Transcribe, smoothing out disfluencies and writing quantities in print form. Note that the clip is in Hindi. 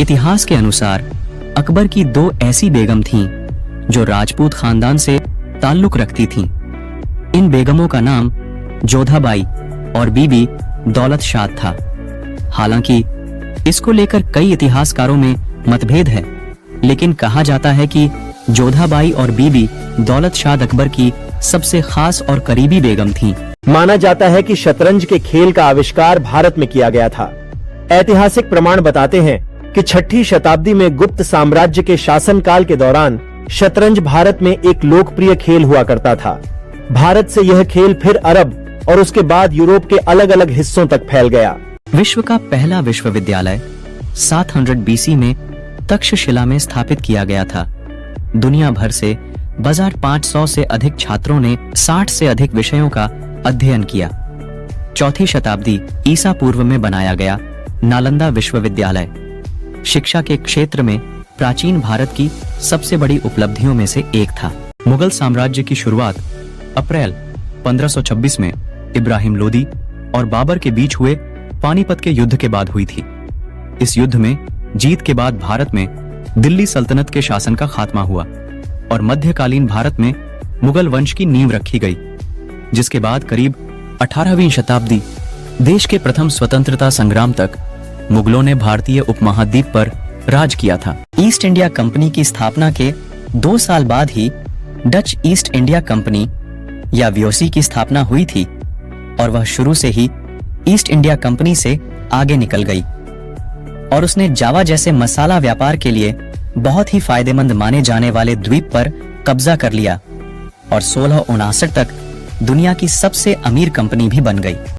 इतिहास के अनुसार अकबर की दो ऐसी बेगम थीं जो राजपूत खानदान से ताल्लुक रखती थीं। इन बेगमों का नाम जोधाबाई और बीबी दौलत शाह था। हालांकि इसको लेकर कई इतिहासकारों में मतभेद है, लेकिन कहा जाता है कि जोधाबाई और बीबी दौलत शाह अकबर की सबसे खास और करीबी बेगम थीं। माना जाता है कि शतरंज के खेल का आविष्कार भारत में किया गया था। ऐतिहासिक प्रमाण बताते हैं कि 6ठी शताब्दी में गुप्त साम्राज्य के शासनकाल के दौरान शतरंज भारत में एक लोकप्रिय खेल हुआ करता था। भारत से यह खेल फिर अरब और उसके बाद यूरोप के अलग अलग हिस्सों तक फैल गया। विश्व का पहला विश्वविद्यालय 700 बीसी में तक्षशिला में स्थापित किया गया था। दुनिया भर से 2500 से अधिक छात्रों ने 60 से अधिक विषयों का अध्ययन किया। 4ठी शताब्दी ईसा पूर्व में बनाया गया नालंदा विश्वविद्यालय शिक्षा के क्षेत्र में प्राचीन भारत की सबसे बड़ी उपलब्धियों में से एक था। मुगल साम्राज्य की शुरुआत अप्रैल 1526 में इब्राहिम लोदी और बाबर के बीच हुए पानीपत के युद्ध के बाद हुई थी। इस युद्ध में जीत के बाद भारत में दिल्ली सल्तनत के शासन का खात्मा हुआ और मध्यकालीन भारत में मुगल वंश की नींव रखी गई, जिसके बाद करीब 18वीं शताब्दी देश के प्रथम स्वतंत्रता संग्राम तक मुगलों ने भारतीय उपमहाद्वीप पर राज किया था। ईस्ट इंडिया कंपनी की स्थापना के 2 साल बाद ही डच ईस्ट इंडिया कंपनी या व्योसी की स्थापना हुई थी और वह शुरू से ही ईस्ट इंडिया कंपनी से आगे निकल गई और उसने जावा जैसे मसाला व्यापार के लिए बहुत ही फायदेमंद माने जाने वाले द्वीप पर कब्जा कर लिया और 1659 तक दुनिया की सबसे अमीर कंपनी भी बन गई।